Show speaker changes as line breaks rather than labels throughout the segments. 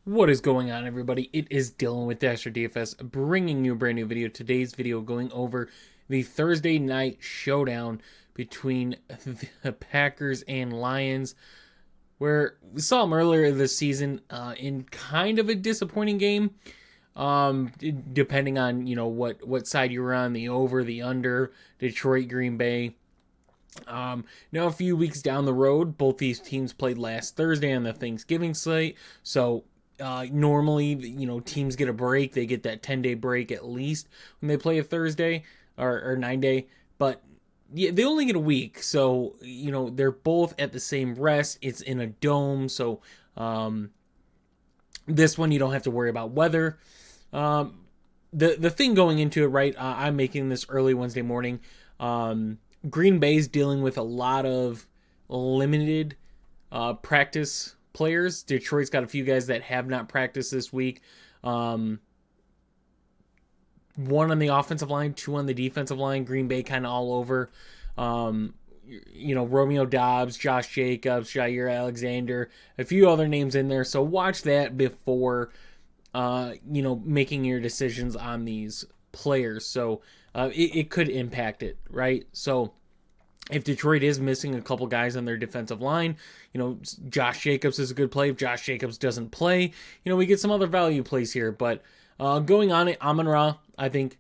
What is going on, everybody? It is Dylan with DFS, bringing you a brand new video. Today's video going over the Thursday Night Showdown between the Packers and Lions, where we saw them earlier this season in kind of a disappointing game, depending on what side you were on, the over, the under, Detroit, Green Bay. Now a few weeks down the road, both these teams played last Thursday on the Thanksgiving slate, so normally, teams get a break. They get that 10-day break at least when they play a Thursday or 9-day. But yeah, they only get a week. So, they're both at the same rest. It's in a dome. So, this one, you don't have to worry about weather. The thing going into it, right? I'm making this early Wednesday morning. Green Bay's dealing with a lot of limited practice players. Detroit's got a few guys that have not practiced this week. One on the offensive line, two on the defensive line. Green Bay kind of all over. Romeo Doubs, Josh Jacobs, Jair Alexander, a few other names in there. So watch that before, making your decisions on these players. So it could impact it, right? So if Detroit is missing a couple guys on their defensive line, Josh Jacobs is a good play. If Josh Jacobs doesn't play, we get some other value plays here. But going on it, Amon-Ra, I think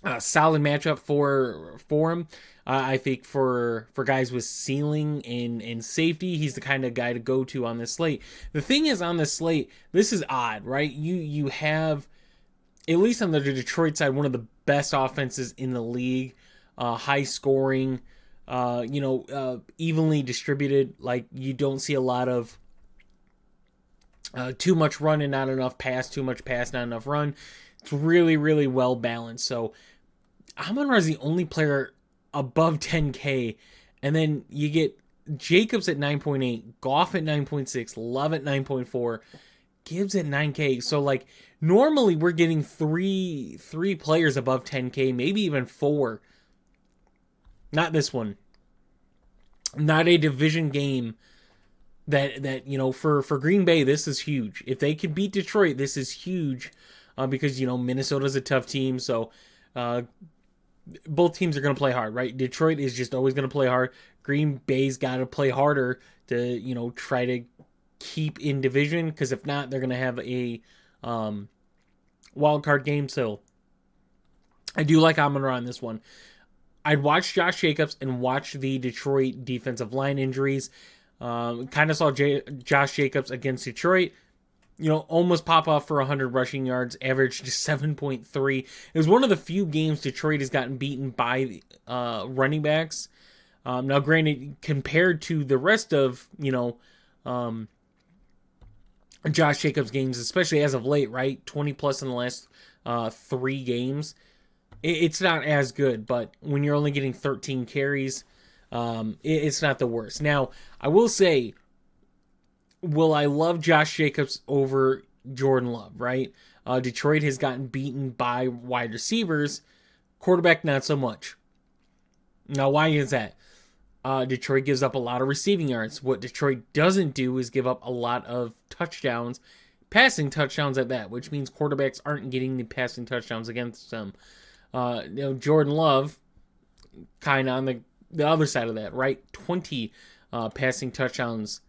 a solid matchup for him. I think for guys with ceiling and safety, he's the kind of guy to go to on this slate. The thing is, on this slate, this is odd, right? You have, at least on the Detroit side, one of the best offenses in the league. High scoring, evenly distributed. Like, you don't see a lot of too much run and not enough pass, too much pass, not enough run. It's really, really well balanced. So Amon-Ra is the only player above 10K. And then you get Jacobs at 9.8, Goff at 9.6, Love at 9.4, Gibbs at 9K. So, like, normally we're getting three players above 10K, maybe even four. Not this one. Not a division game that for Green Bay, this is huge. If they could beat Detroit, this is huge because Minnesota's a tough team. So both teams are going to play hard, right? Detroit is just always going to play hard. Green Bay's got to play harder to try to keep in division, because if not, they're going to have a wild card game. So I do like Amon-Ra on this one. I'd watch Josh Jacobs and watch the Detroit defensive line injuries. Kind of saw Josh Jacobs against Detroit, almost pop off for 100 rushing yards, averaged just 7.3. It was one of the few games Detroit has gotten beaten by running backs. Now, granted, compared to the rest of, Josh Jacobs games, especially as of late, right? 20 plus in the last 3 games. It's not as good, but when you're only getting 13 carries, it's not the worst. Now, I will say, will I love Josh Jacobs over Jordan Love, right? Detroit has gotten beaten by wide receivers. Quarterback, not so much. Now, why is that? Detroit gives up a lot of receiving yards. What Detroit doesn't do is give up a lot of touchdowns, passing touchdowns at that, which means quarterbacks aren't getting the passing touchdowns against them. Jordan Love, kind of on the other side of that, right? 20 passing touchdowns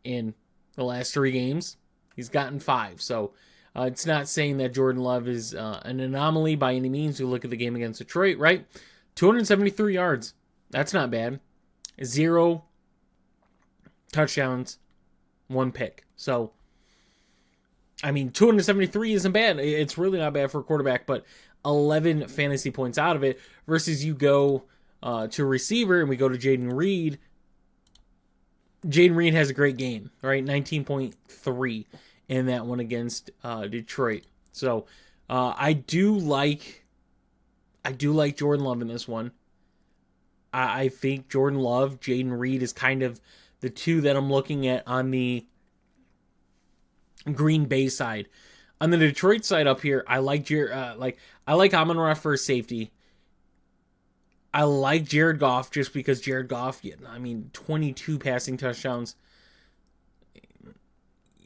in the last 3 games. He's gotten 5. So it's not saying that Jordan Love is an anomaly by any means. You look at the game against Detroit, right? 273 yards. That's not bad. 0 touchdowns, 1 pick. So, 273 isn't bad. It's really not bad for a quarterback, but 11 fantasy points out of it, versus you go to receiver and we go to Jaden Reed. Jaden Reed has a great game, right? 19.3 in that one against Detroit. So I do like Jordan Love in this one. I think Jordan Love, Jaden Reed is kind of the two that I'm looking at on the Green Bay side. On the Detroit side up here, I like Amon-Ra for safety. I like Jared Goff just because Jared Goff, 22 passing touchdowns.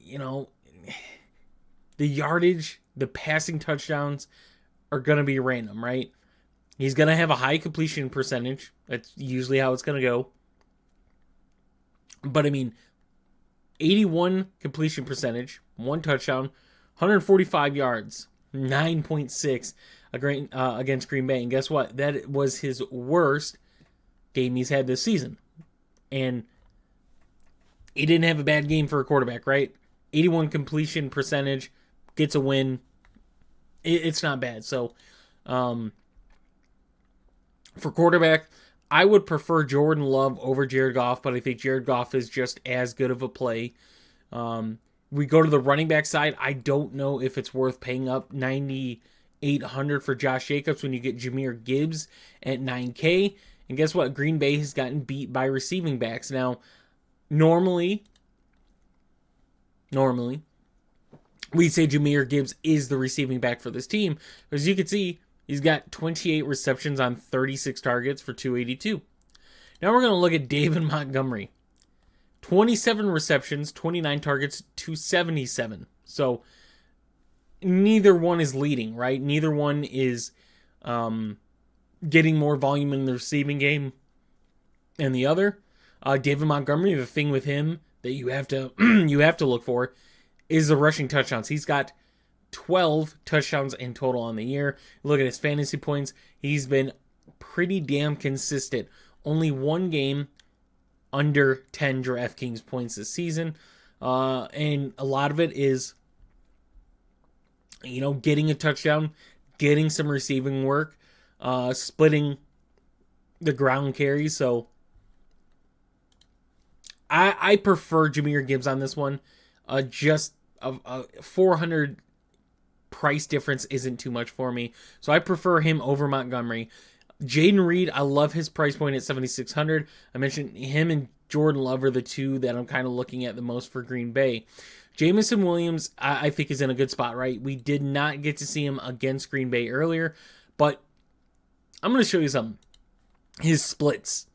you know, the yardage, the passing touchdowns are going to be random, right? He's going to have a high completion percentage. That's usually how it's going to go. But I mean, 81 completion percentage, 1 touchdown, 145 yards, 9.6 against Green Bay. And guess what? That was his worst game he's had this season. And he didn't have a bad game for a quarterback, right? 81 completion percentage, gets a win. It's not bad. So, for quarterback, I would prefer Jordan Love over Jared Goff, but I think Jared Goff is just as good of a play. We go to the running back side. I don't know if it's worth paying up $9,800 for Josh Jacobs when you get Jahmyr Gibbs at $9K. And guess what? Green Bay has gotten beat by receiving backs. Now, normally, we'd say Jahmyr Gibbs is the receiving back for this team. As you can see, he's got 28 receptions on 36 targets for 282. Now we're going to look at David Montgomery. 27 receptions, 29 targets, 277. So neither one is leading, right? Neither one is getting more volume in the receiving game than the other. David Montgomery, the thing with him that you have to look for is the rushing touchdowns. He's got 12 touchdowns in total on the year. Look at his fantasy points. He's been pretty damn consistent. Only one game under 10 DraftKings points this season. And a lot of it is, getting a touchdown, getting some receiving work, splitting the ground carry. So I prefer Jahmyr Gibbs on this one. Just a 400 price difference isn't too much for me. So I prefer him over Montgomery. Jaden Reed, I love his price point at $7,600. I mentioned him and Jordan Love are the two that I'm kind of looking at the most for Green Bay. Jameson Williams, I think, is in a good spot, right? We did not get to see him against Green Bay earlier, but I'm going to show you something. His splits.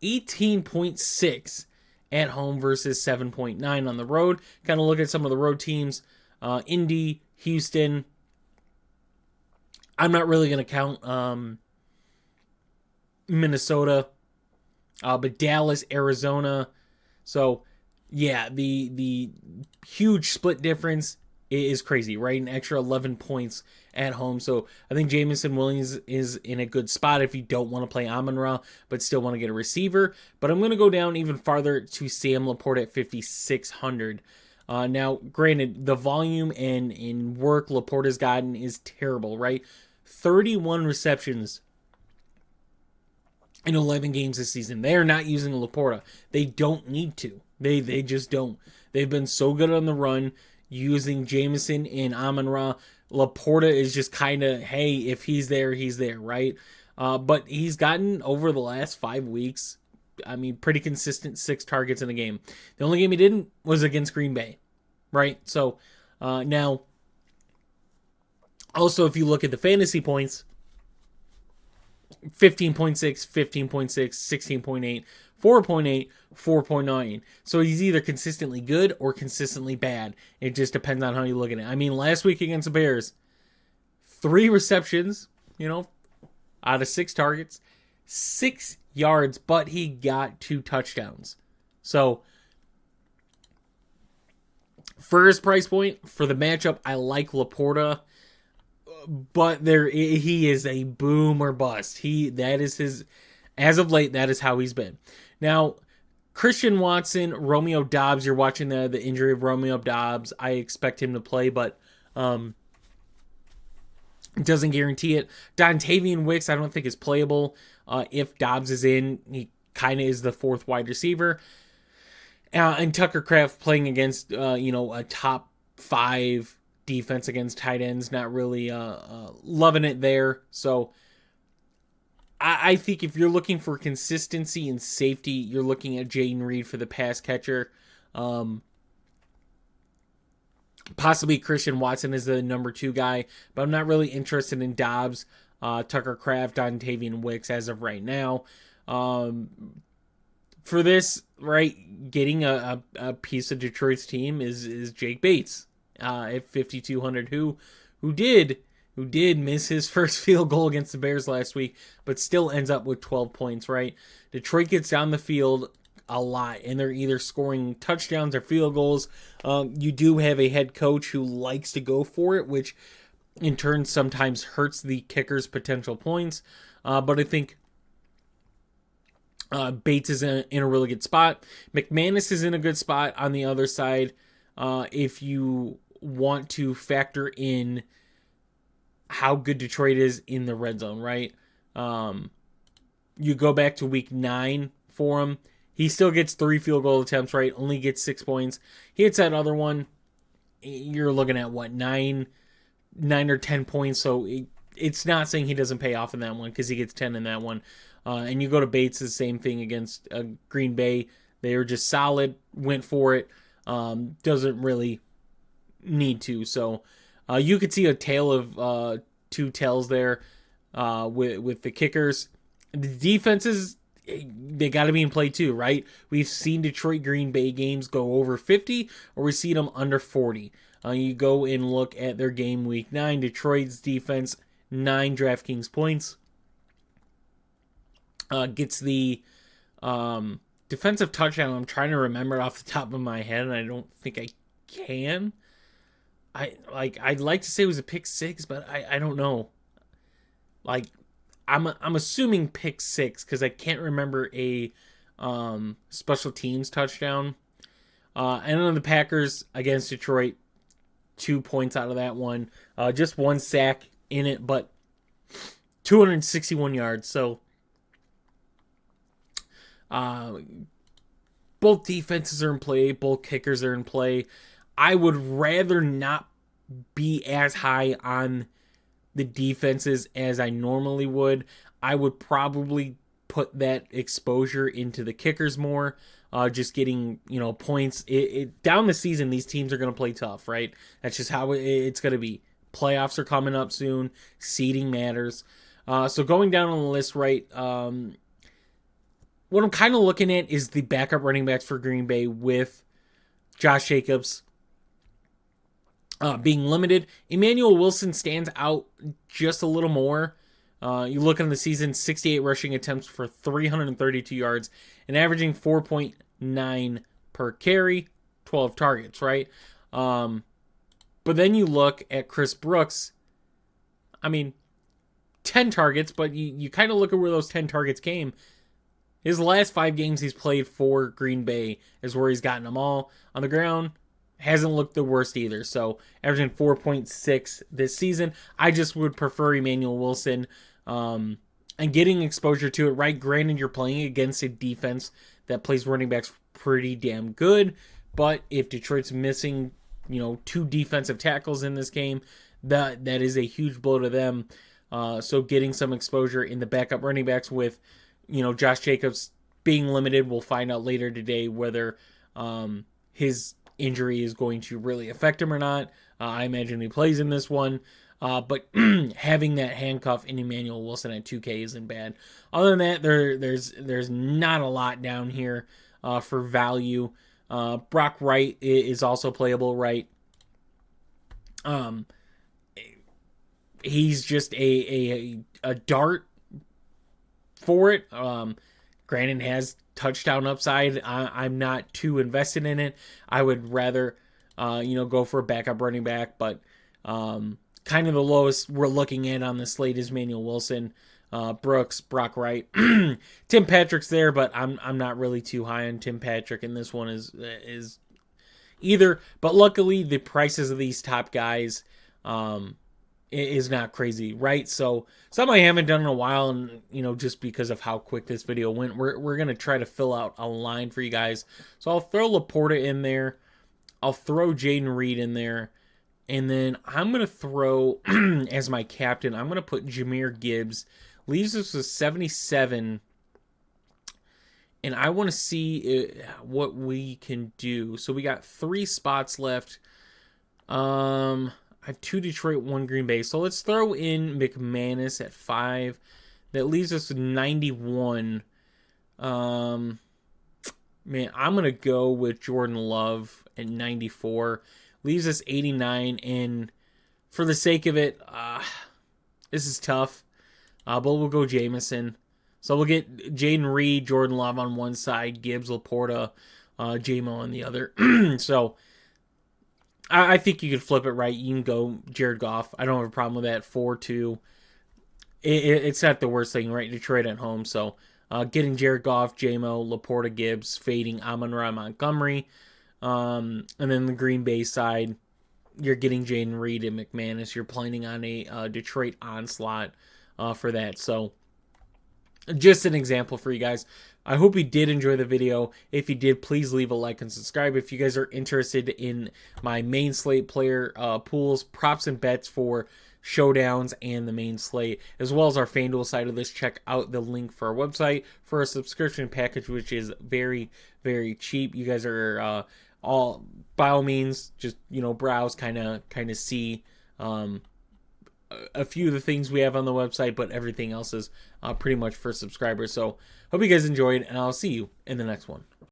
18.6 at home versus 7.9 on the road. Kind of look at some of the road teams. Indy, Houston. I'm not really going to count Minnesota, but Dallas, Arizona. So, yeah, the huge split difference is crazy, right? An extra 11 points at home. So I think Jameson Williams is in a good spot if you don't want to play Amon-Ra, but still want to get a receiver. But I'm going to go down even farther to Sam Laporta at 5,600. Now, granted, the volume and work Laporta's gotten is terrible, right? 31 receptions in 11 games this season. They are not using Laporta. They don't need to. They just don't. They've been so good on the run using Jameson and Amon-Ra. Laporta is just kind of, hey, if he's there, right? But he's gotten, over the last 5 weeks, pretty consistent 6 targets in a game. The only game he didn't was against Green Bay, right? So, now, also, if you look at the fantasy points, 15.6, 15.6, 16.8, 4.8, 4.9. So he's either consistently good or consistently bad. It just depends on how you look at it. Last week against the Bears, 3 receptions, out of 6 targets, 6 yards, but he got 2 touchdowns. So for his price point, for the matchup, I like Laporta. But he is a boom or bust. That is his, as of late, that is how he's been. Now, Christian Watson, Romeo Doubs, you're watching the injury of Romeo Doubs. I expect him to play, but doesn't guarantee it. Dontavian Wicks, I don't think is playable. If Doubs is in, he kind of is the 4th wide receiver. And Tucker Kraft playing against, a top 5 defense against tight ends, not really loving it there. So I think if you're looking for consistency and safety, you're looking at Jaden Reed for the pass catcher. Possibly Christian Watson is the number 2 guy, but I'm not really interested in Dobbs, Tucker Kraft, Dontavian Wicks as of right now. for this, right, getting a piece of Detroit's team is Jake Bates at 5,200, who did miss his first field goal against the Bears last week, but still ends up with 12 points, right? Detroit gets down the field a lot, and they're either scoring touchdowns or field goals. You do have a head coach who likes to go for it, which in turn sometimes hurts the kicker's potential points. But I think Bates is in a really good spot. McManus is in a good spot on the other side. If you want to factor in how good Detroit is in the red zone, right? You go back to week 9 for him. He still gets 3 field goal attempts, right? Only gets 6 points. He hits that other one. You're looking at what, 9 or 10 points. So it's not saying he doesn't pay off in that one because he gets 10 in that one. And you go to Bates, the same thing against Green Bay. They were just solid, went for it. Doesn't really need to. So you could see a tale of two tails there with the kickers. The defenses, they got to be in play too, right? We've seen Detroit Green Bay games go over 50, or we've seen them under 40. You go and look at their game week 9. Detroit's defense, 9 DraftKings points. Gets the defensive touchdown. I'm trying to remember it off the top of my head, and I don't think I can. I'd like to say it was a pick 6, but I don't know. I'm assuming pick 6 because I can't remember a special teams touchdown. And on the Packers against Detroit, 2 points out of that one. Just 1 sack in it, but 261 yards. So both defenses are in play. Both kickers are in play. I would rather not be as high on the defenses as I normally would. I would probably put that exposure into the kickers more. Just getting, points. Down the season, these teams are going to play tough, right? That's just how it's going to be. Playoffs are coming up soon. Seeding matters. So going down on the list, right, what I'm kind of looking at is the backup running backs for Green Bay with Josh Jacobs being limited. Emmanuel Wilson stands out just a little more. You look on the season, 68 rushing attempts for 332 yards and averaging 4.9 per carry, 12 targets, right? But then you look at Chris Brooks. 10 targets, but you kind of look at where those 10 targets came. His last 5 games he's played for Green Bay is where he's gotten them all. On the ground, hasn't looked the worst either. So averaging 4.6 this season. I just would prefer Emmanuel Wilson and getting exposure to it, right? Granted, you're playing against a defense that plays running backs pretty damn good. But if Detroit's missing, 2 defensive tackles in this game, that is a huge blow to them. So getting some exposure in the backup running backs with, Josh Jacobs being limited. We'll find out later today whether his injury is going to really affect him or not. I imagine he plays in this one. But having that handcuff in Emmanuel Wilson at 2K isn't bad. Other than that, there's not a lot down here for value. Brock Wright is also playable, right? He's just a dart for it. Granted, has touchdown upside. I'm not too invested in it. I would rather, go for a backup running back, but kind of the lowest we're looking at on the slate is Emmanuel Wilson, Brooks, Brock Wright, Tim Patrick's there, but I'm not really too high on Tim Patrick, and this one is either. But luckily, the prices of these top guys is not crazy, right? So some I haven't done in a while, and just because of how quick this video went, we're gonna try to fill out a line for you guys. So I'll throw Laporta in there, I'll throw Jaden Reed in there, and then I'm gonna throw as my captain, I'm gonna put Jahmyr Gibbs. Leaves us with 77, and I want to see what we can do. So we got 3 spots left. I have 2 Detroit, 1 Green Bay. So let's throw in McManus at 5. That leaves us with 91. Man, I'm going to go with Jordan Love at 94. Leaves us 89. And for the sake of it, this is tough. But we'll go Jameson. So we'll get Jaden Reed, Jordan Love on one side, Gibbs, Laporta, J-Mo on the other. So I think you could flip it right. You can go Jared Goff. I don't have a problem with that. 4-2. It's not the worst thing, right? Detroit at home. So getting Jared Goff, J-Mo, Laporta, Gibbs, fading Amon-Ra Montgomery. And then the Green Bay side, you're getting Jaden Reed and McManus. You're planning on a Detroit onslaught for that. So just an example for you guys. I hope you did enjoy the video. If you did, please leave a like and subscribe. If you guys are interested in my main slate player pools, props and bets for showdowns and the main slate, as well as our FanDuel side of this, check out the link for our website for a subscription package, which is very, very cheap. You guys are all, by all means, just, browse, kind of see a few of the things we have on the website, but everything else is pretty much for subscribers. So hope you guys enjoyed, and I'll see you in the next one.